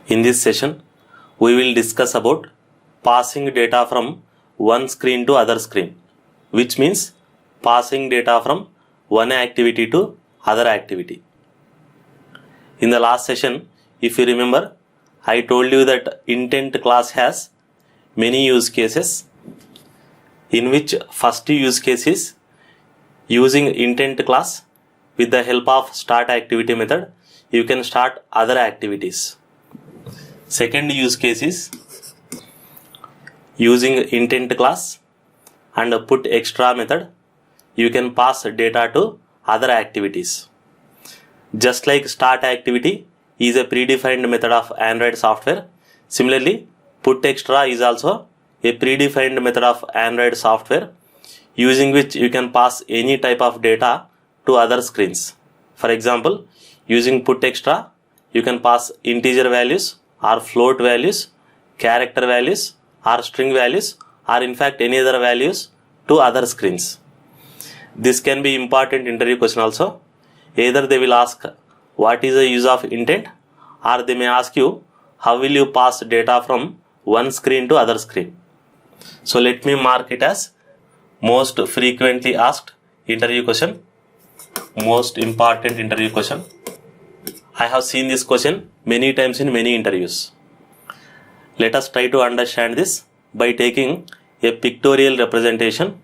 In this session, we will discuss about passing data from one screen to other screen, which means passing data from one activity to other activity. In the last session, if you remember, I told you that intent class has many use cases, in which first use case is using intent class with the help of start activity method, you can start other activities. Second use case is using intent class and put extra method, you can pass data to other activities. Just like start activity is a predefined method of Android software, similarly put extra is also a predefined method of Android software, using which you can pass any type of data to other screens. For example, using put extra, you can pass integer values or float values, character values or string values, or in fact any other values to other screens. This can be important interview question also. Either they will ask what is the use of intent, or they may ask you how will you pass data from one screen to other screen. So let me mark it as most frequently asked interview question, most important interview question. I have seen this question many times in many interviews. Let us try to understand this by taking a pictorial representation.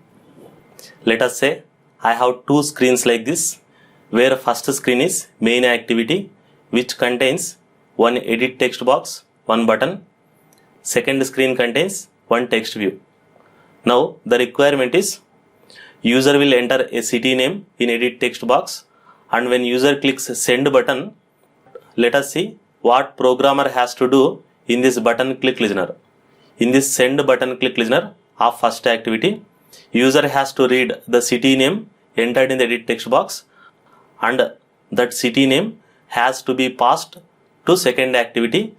Let us say I have two screens like this, where first screen is main activity, which contains one edit text box, one button. Second screen contains one text view. Now the requirement is user will enter a city name in edit text box, and when user clicks send button, let us see what programmer has to do in this button click listener. In this send button click listener of first activity, user has to read the city name entered in the edit text box, and that city name has to be passed to second activity.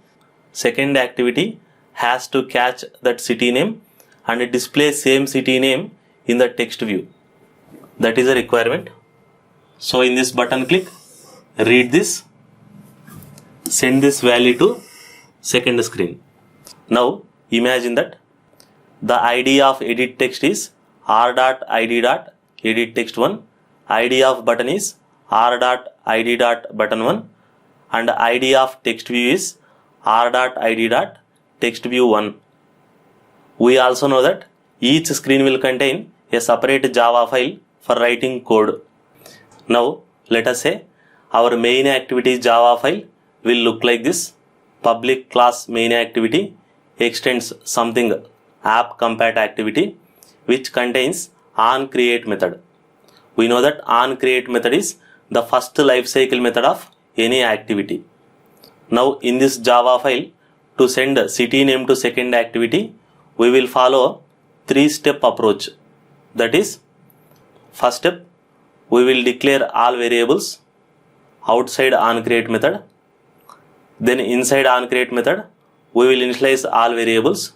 Second activity has to catch that city name and display same city name in the text view. That is a requirement. So in this button click, read this, send this value to second screen. Now imagine that the ID of edit text is r.id.edit text 1, ID of button is r.id.button1, and ID of text view is r.id.text view 1. We also know that each screen will contain a separate Java file for writing code. Now let us say our main activity Java file will look like this. Public class main activity extends something app compat activity, which contains onCreate method. We know that onCreate method is the first lifecycle method of any activity. Now in this Java file, to send city name to second activity, we will follow 3-step approach. That is, first step, we will declare all variables outside onCreate method. Then inside onCreate method, we will initialize all variables.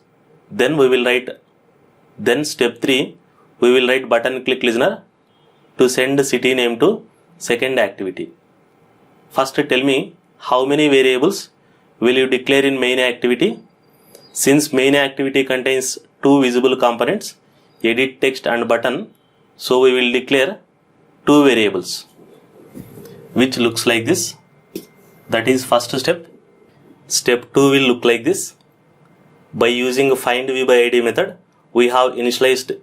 Then we will write, then step 3, we will write button click listener to send city name to second activity. First tell me how many variables will you declare in main activity. Since main activity contains two visible components, edit text and button, so we will declare two variables, which looks like this. That is first step. Step 2 will look like this. By using find view by id method, we have initialized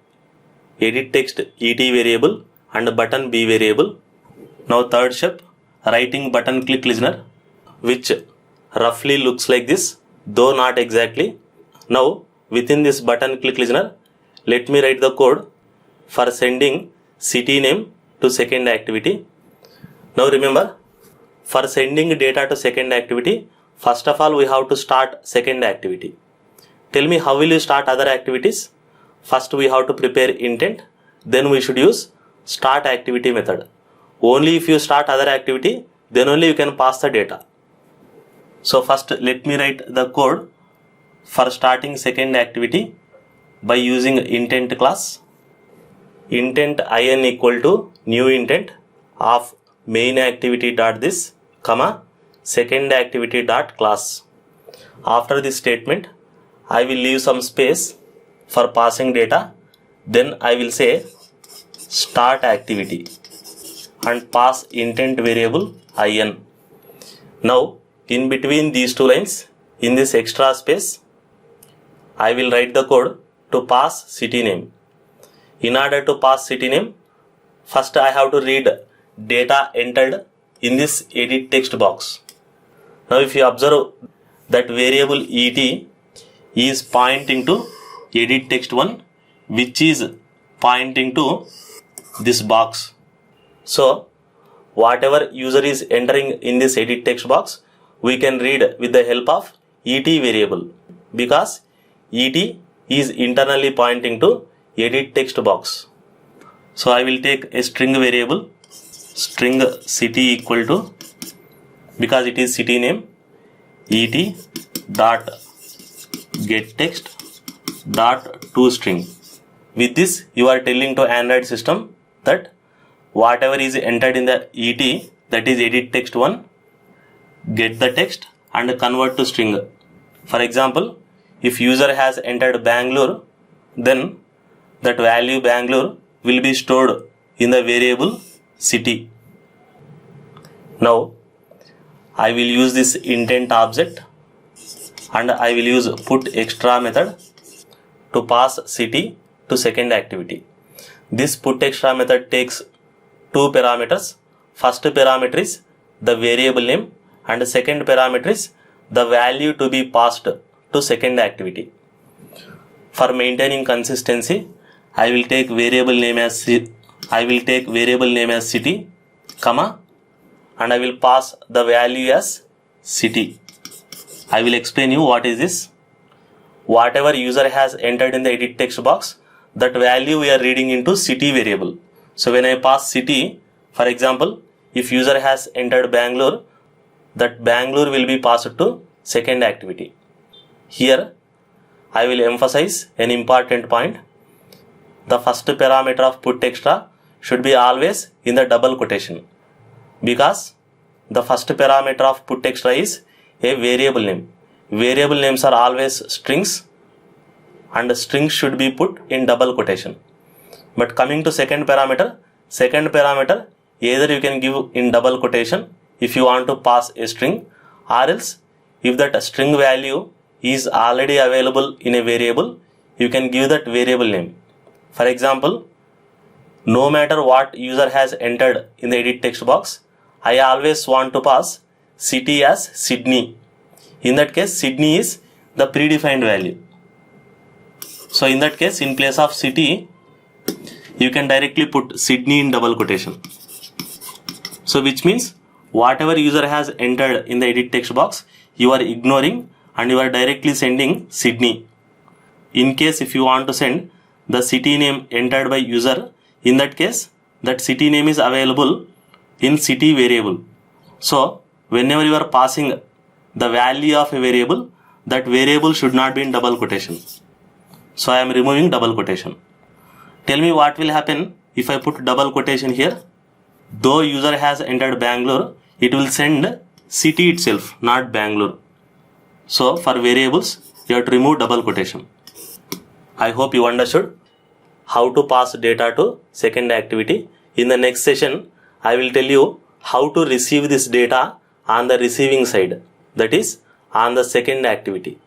edit text et variable and button b variable. Now third step, writing button click listener, which roughly looks like this, though not exactly. Now within this button click listener, let me write the code for sending city name to second activity. Now remember, for sending data to second activity, first of all we have to start second activity. Tell me how will you start other activities? First we have to prepare intent, then we should use start activity method. Only if you start other activity, then only you can pass the data. So first let me write the code for starting second activity by using intent class. Intent in equal to new intent of main activity dot this, comma second activity dot class. After this statement, I will leave some space for passing data. Then I will say start activity and pass intent variable in. Now, in between these two lines, in this extra space, I will write the code to pass city name. In order to pass city name, first I have to read data entered in this edit text box. Now if you observe that variable et is pointing to edit text 1, which is pointing to this box. So whatever user is entering in this edit text box, we can read with the help of et variable, because et is internally pointing to edit text box. So I will take a string variable, string city equal to, because it is city name, et dot get text dot toString. With this, you are telling to Android system that whatever is entered in the et, that is edit text 1, get the text and convert to string. For example, if user has entered Bangalore, then that value Bangalore will be stored in the variable city. Now I will use this intent object and I will use put extra method to pass city to second activity. This put extra method takes two parameters. First parameter is the variable name and second parameter is the value to be passed to second activity. For maintaining consistency, I will take variable name as city, comma, and I will pass the value as city. I will explain you what is this. Whatever user has entered in the edit text box, that value we are reading into city variable. So when I pass city, for example, if user has entered Bangalore, that Bangalore will be passed to second activity. Here I will emphasize an important point. The first parameter of put extra should be always in the double quotation, because the first parameter of put extra is a variable name. Variable names are always strings and strings should be put in double quotation. But coming to second parameter either you can give in double quotation if you want to pass a string, or else if that string value is already available in a variable, you can give that variable name. For example, no matter what user has entered in the edit text box, I always want to pass city as Sydney. In that case, Sydney is the predefined value. So in that case, in place of city, you can directly put Sydney in double quotation. So which means whatever user has entered in the edit text box, you are ignoring and you are directly sending Sydney. In case if you want to send the city name entered by user, in that case, that city name is available in city variable. So whenever you are passing the value of a variable, that variable should not be in double quotation. So I am removing double quotation. Tell me what will happen if I put double quotation here. Though user has entered Bangalore, it will send city itself, not Bangalore. So for variables, you have to remove double quotation. I hope you understood how to pass data to second activity. In the next session, I will tell you how to receive this data on the receiving side, that is on the second activity.